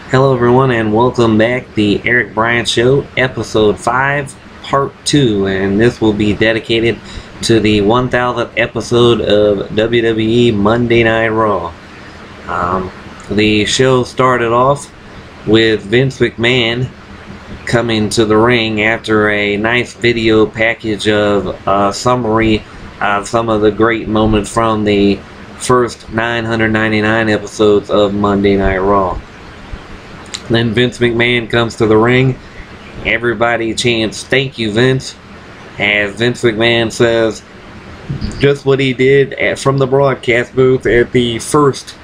Hello everyone and welcome back to the Erik Bryant Show, episode 5, part 2, and this will be dedicated to the 1000th episode of WWE Monday Night Raw. The show started off with Vince McMahon coming to the ring after a nice video package of a summary of some of the great moments from the first 999 episodes of Monday Night Raw. Then Vince McMahon comes to the ring. Everybody chants, "Thank you, Vince," as Vince McMahon says just what he did from the broadcast booth at the first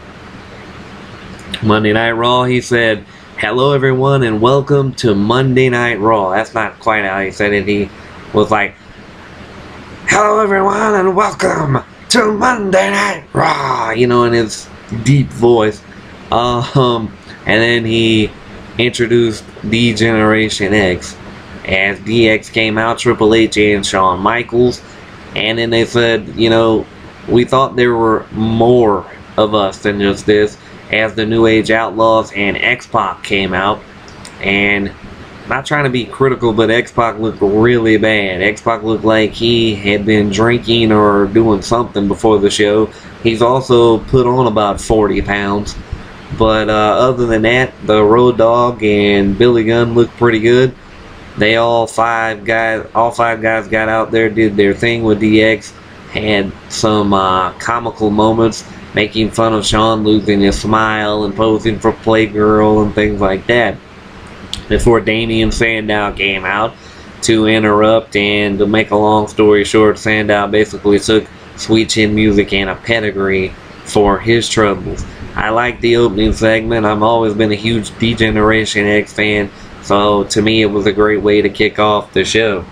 Monday Night Raw. He said, "Hello everyone and welcome to Monday Night Raw." That's not quite how he said it. He was like, "Hello everyone and welcome to Monday Night Raw," you know, in his deep voice. And then he introduced the Generation X. As DX came out, Triple H and Shawn Michaels. And then they said, you know, we thought there were more of us than just this, as the New Age Outlaws and X-Pac came out. And not trying to be critical, but X-Pac looked really bad. X-Pac looked like he had been drinking or doing something before the show. He's also put on about 40 pounds. But other than that, the Road Dogg and Billy Gunn looked pretty good. They all five guys got out there, did their thing with DX, had some comical moments, making fun of Shawn losing his smile and posing for Playgirl and things like that. Before Damien Sandow came out to interrupt, and to make a long story short, Sandow basically took Sweet Chin Music and a pedigree for his troubles. I like the opening segment. I've always been a huge D-Generation X fan, so to me it was a great way to kick off the show.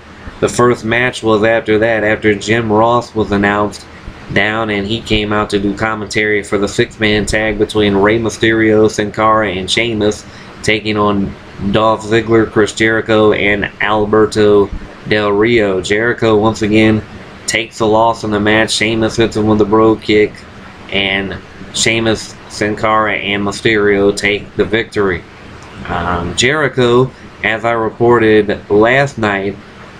The first match was after that, after Jim Ross was announced down, and he came out to do commentary for the six-man tag between Rey Mysterio, Sin Cara, and Sheamus, taking on Dolph Ziggler, Chris Jericho, and Alberto Del Rio. Jericho once again takes the loss in the match. Sheamus hits him with a bro kick, and Sheamus, Sin Cara, and Mysterio take the victory. Jericho, as I reported last night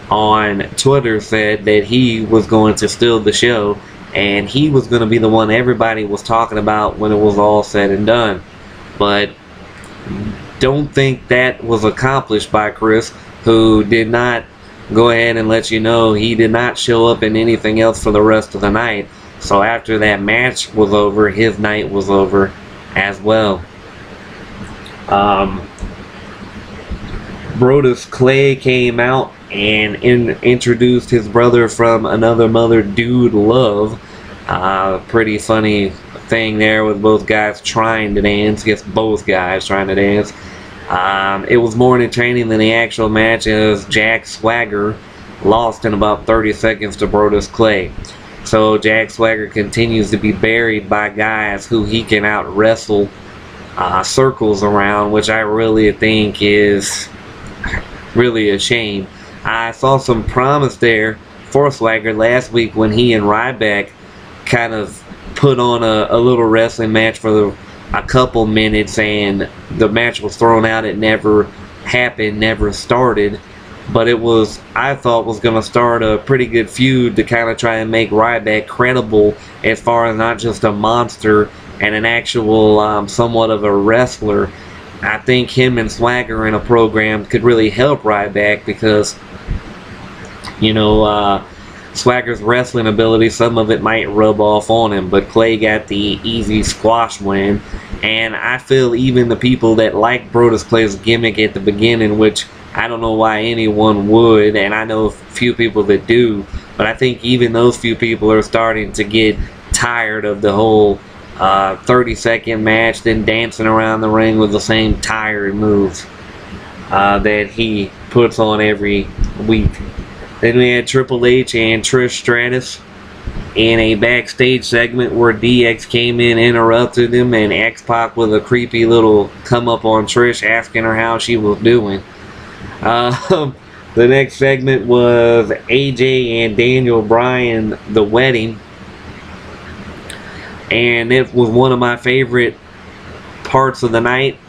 on Twitter, said that he was going to steal the show, and he was going to be the one everybody was talking about when it was all said and done. But don't think that was accomplished by Chris, who did not go ahead and let you know he did not show up in anything else for the rest of the night. So after that match was over, his night was over as well. Brodus Clay came out and introduced his brother from another mother, Dude Love. Pretty funny thing there with both guys trying to dance. I guess both guys trying to dance. It was more entertaining than the actual match, as Jack Swagger lost in about 30 seconds to Brodus Clay. So Jack Swagger continues to be buried by guys who he can out wrestle circles around, which I really think is really a shame. I saw some promise there for Swagger last week when he and Ryback kind of put on a little wrestling match for a couple minutes, and the match was thrown out. It never happened, never started. But it was, I thought, was going to start a pretty good feud to kind of try and make Ryback credible as far as not just a monster and an actual somewhat of a wrestler. I think him and Swagger in a program could really help Ryback, because, you know, Swagger's wrestling ability, some of it might rub off on him, but Clay got the easy squash win. And I feel even the people that like Brodus Clay's gimmick at the beginning, which I don't know why anyone would, and I know a few people that do, but I think even those few people are starting to get tired of the whole 30-second match, then dancing around the ring with the same tired moves that he puts on every week. Then we had Triple H and Trish Stratus in a backstage segment where DX came in, interrupted him, and X-Pac with a creepy little come up on Trish, asking her how she was doing. The next segment was AJ and Daniel Bryan, the wedding, and it was one of my favorite parts of the night.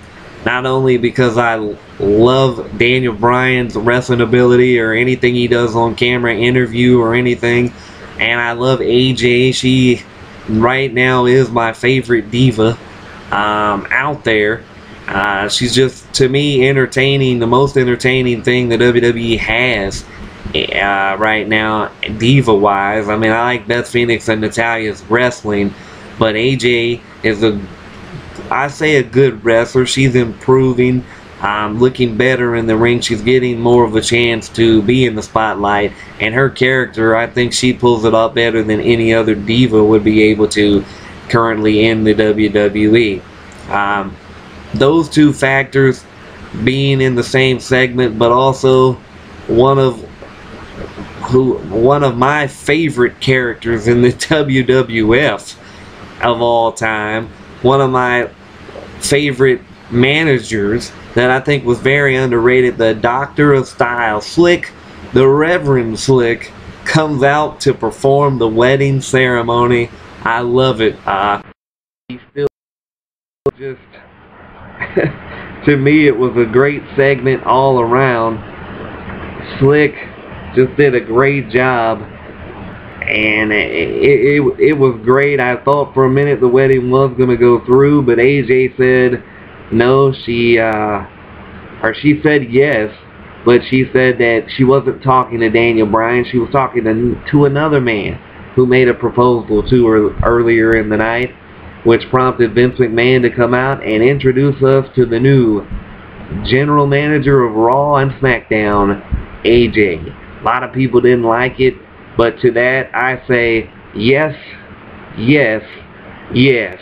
Not only because I love Daniel Bryan's wrestling ability or anything he does on camera, interview or anything, and I love AJ. She right now is my favorite diva out there. She's just, to me, entertaining, the most entertaining thing the WWE has right now, diva-wise. I mean, I like Beth Phoenix and Natalia's wrestling, but AJ is I say a good wrestler. She's improving, looking better in the ring. She's getting more of a chance to be in the spotlight, and her character, I think she pulls it off better than any other diva would be able to currently in the WWE. Those two factors being in the same segment, but also one of my favorite characters in the WWF of all time, one of my favorite managers that I think was very underrated, the Doctor of Style, Slick, the Reverend Slick, comes out to perform the wedding ceremony. I love it. He still just to me, it was a great segment all around. Slick just did a great job, and it was great. I thought for a minute the wedding was going to go through, but AJ said no. She said yes, but she said that she wasn't talking to Daniel Bryan. She was talking to another man who made a proposal to her earlier in the night, which prompted Vince McMahon to come out and introduce us to the new general manager of Raw and SmackDown, AJ. A lot of people didn't like it, but to that I say yes, yes, yes.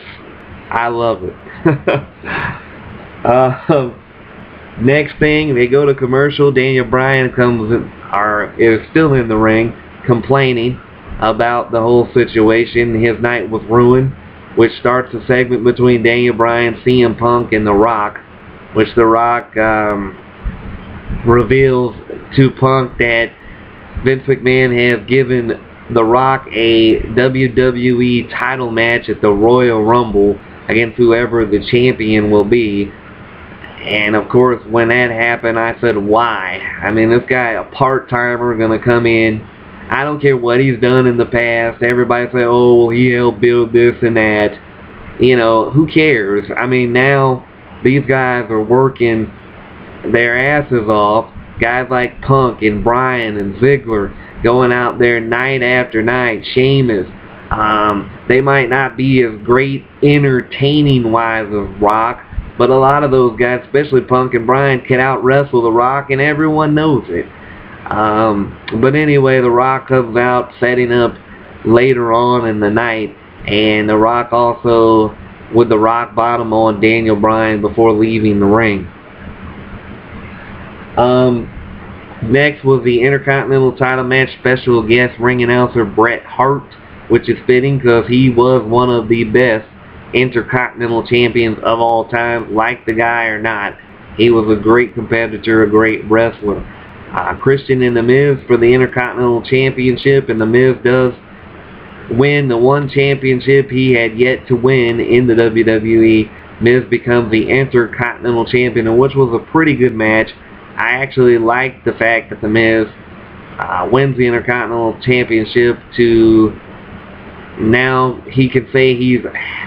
I love it. Next thing, they go to commercial. Daniel Bryan is still in the ring complaining about the whole situation. His night was ruined, which starts a segment between Daniel Bryan, CM Punk, and The Rock, which The Rock reveals to Punk that Vince McMahon has given The Rock a WWE title match at the Royal Rumble against whoever the champion will be. And of course, when that happened, I said, why? I mean, this guy, a part-timer, gonna come in. I don't care what he's done in the past. Everybody say, oh, he helped build this and that. You know, who cares? I mean, now these guys are working their asses off. Guys like Punk and Bryan and Ziggler going out there night after night. Sheamus. They might not be as great entertaining-wise as Rock, but a lot of those guys, especially Punk and Bryan, can out-wrestle The Rock, and everyone knows it. But anyway, The Rock comes out setting up later on in the night, and The Rock also with the rock bottom on Daniel Bryan before leaving the ring. Next was the Intercontinental title match, special guest ring announcer Bret Hart, which is fitting because he was one of the best Intercontinental champions of all time. Like the guy or not, he was a great competitor, a great wrestler. Christian and The Miz for the Intercontinental Championship, and The Miz does win the one championship he had yet to win in the WWE. Miz becomes the Intercontinental Champion, which was a pretty good match. I actually like the fact that The Miz wins the Intercontinental Championship to now he can say he's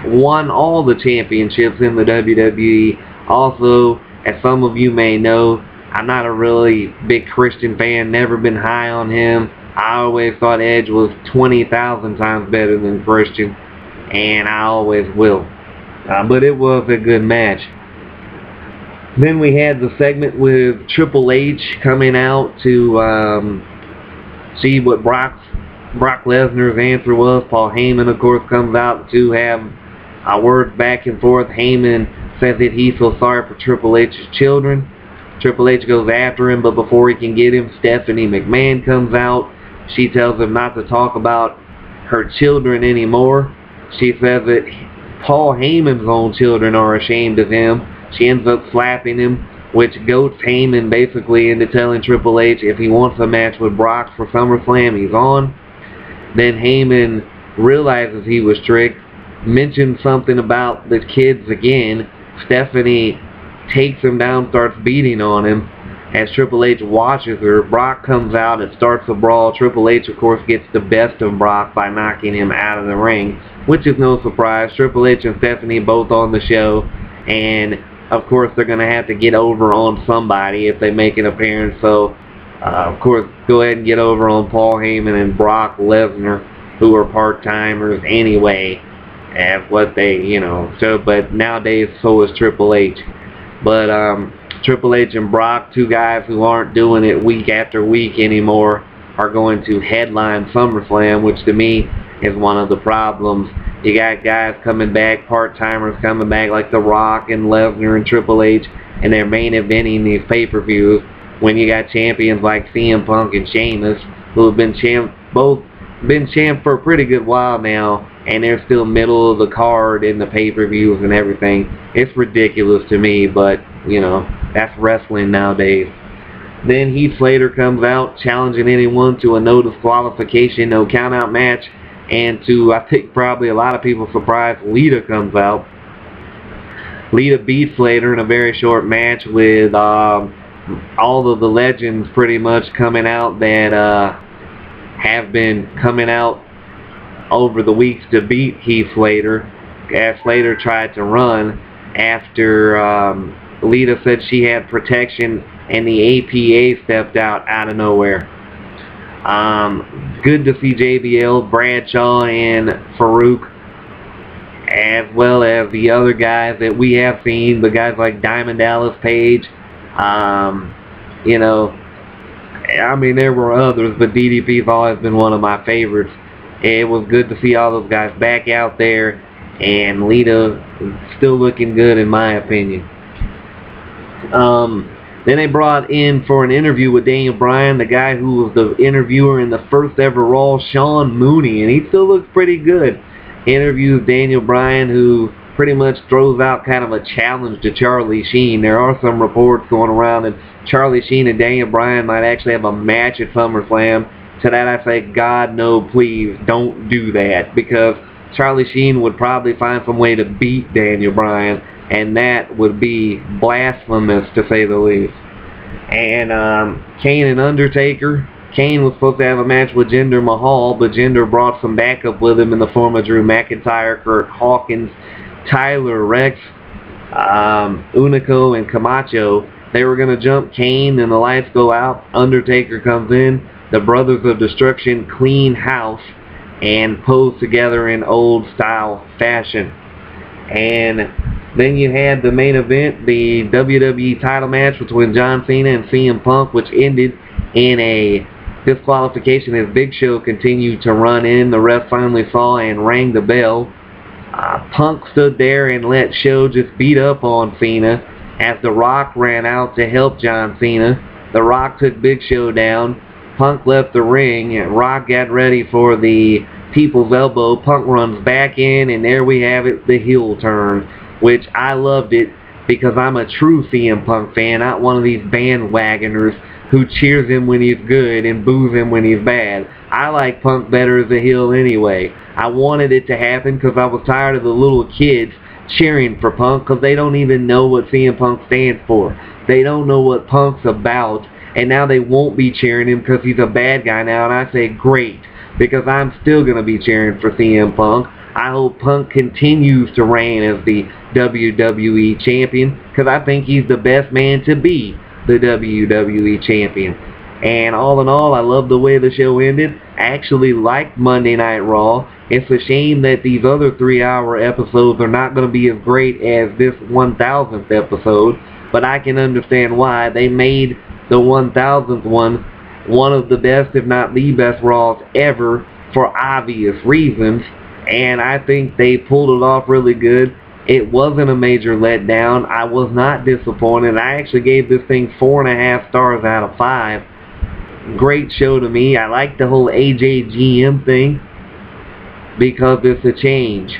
won all the championships in the WWE. Also, as some of you may know, I'm not a really big Christian fan, never been high on him. I always thought Edge was 20,000 times better than Christian, and I always will. But it was a good match. Then we had the segment with Triple H coming out to see what Brock Lesnar's answer was. Paul Heyman, of course, comes out to have words back and forth. Heyman says that he feels sorry for Triple H's children. Triple H goes after him, but before he can get him, Stephanie McMahon comes out. She tells him not to talk about her children anymore. She says that Paul Heyman's own children are ashamed of him. She ends up slapping him, which goats Heyman basically into telling Triple H if he wants a match with Brock for SummerSlam, he's on. Then Heyman realizes he was tricked, mentions something about the kids again. Stephanie takes him down, starts beating on him. As Triple H watches her, Brock comes out, it starts a brawl. Triple H, of course, gets the best of Brock by knocking him out of the ring, which is no surprise. Triple H and Stephanie both on the show, and of course they're going to have to get over on somebody if they make an appearance. So, of course, go ahead and get over on Paul Heyman and Brock Lesnar, who are part-timers anyway, at what they, so, but nowadays so is Triple H. But Triple H and Brock, two guys who aren't doing it week after week anymore, are going to headline SummerSlam, which to me is one of the problems. You got guys coming back, part-timers coming back like The Rock and Lesnar and Triple H, and they're main eventing these pay-per-views when you got champions like CM Punk and Sheamus, who have been both been champ for a pretty good while now, and they're still middle of the card in the pay-per-views and everything. It's ridiculous to me, but, that's wrestling nowadays. Then Heath Slater comes out challenging anyone to a no disqualification, no count-out match, and to, I think, probably a lot of people surprised, Lita comes out. Lita beat Slater in a very short match with all of the legends pretty much coming out that have been coming out over the weeks to beat Heath Slater, as Slater tried to run after Lita said she had protection and the APA stepped out of nowhere. Good to see JBL, Bradshaw, and Farouk, as well as the other guys that we have seen, the guys like Diamond Dallas Page. There were others, but DDP's always been one of my favorites. It was good to see all those guys back out there, and Lita still looking good in my opinion. Then they brought in for an interview with Daniel Bryan, the guy who was the interviewer in the first ever Raw, Sean Mooney, and he still looks pretty good. Interviews Daniel Bryan, who pretty much throws out kind of a challenge to Charlie Sheen. There are some reports going around that Charlie Sheen and Daniel Bryan might actually have a match at SummerSlam. To that I say, God, no, please, don't do that, because Charlie Sheen would probably find some way to beat Daniel Bryan, and that would be blasphemous, to say the least. And Kane and Undertaker. Kane was supposed to have a match with Jinder Mahal, but Jinder brought some backup with him in the form of Drew McIntyre, Kurt Hawkins, Tyler Rex, Unico, and Camacho. They were going to jump Kane, and the lights go out. Undertaker comes in. The Brothers of Destruction clean house and pose together in old-style fashion. And then you had the main event, the WWE title match between John Cena and CM Punk, which ended in a disqualification as Big Show continued to run in. The ref finally saw and rang the bell. Punk stood there and let Show just beat up on Cena as The Rock ran out to help John Cena. The Rock took Big Show down. Punk left the ring, and Rock got ready for the People's Elbow. Punk runs back in, and there we have it, the heel turn, which I loved it because I'm a true CM Punk fan, not one of these bandwagoners who cheers him when he's good and boos him when he's bad. I like Punk better as a heel anyway. I wanted it to happen because I was tired of the little kids cheering for Punk because they don't even know what CM Punk stands for. They don't know what Punk's about, and now they won't be cheering him because he's a bad guy now, and I say great, because I'm still going to be cheering for CM Punk. I hope Punk continues to reign as the WWE Champion, because I think he's the best man to be the WWE Champion. And all in all, I love the way the show ended. I actually liked Monday Night Raw. It's a shame that these other 3-hour episodes are not going to be as great as this 1000th episode, but I can understand why. They made the 1000th one of the best, if not the best, Raws ever for obvious reasons, and I think they pulled it off really good. It wasn't a major letdown. I was not disappointed. I actually gave this thing 4.5 stars out of 5. Great show to me. I like the whole AJGM thing because it's a change.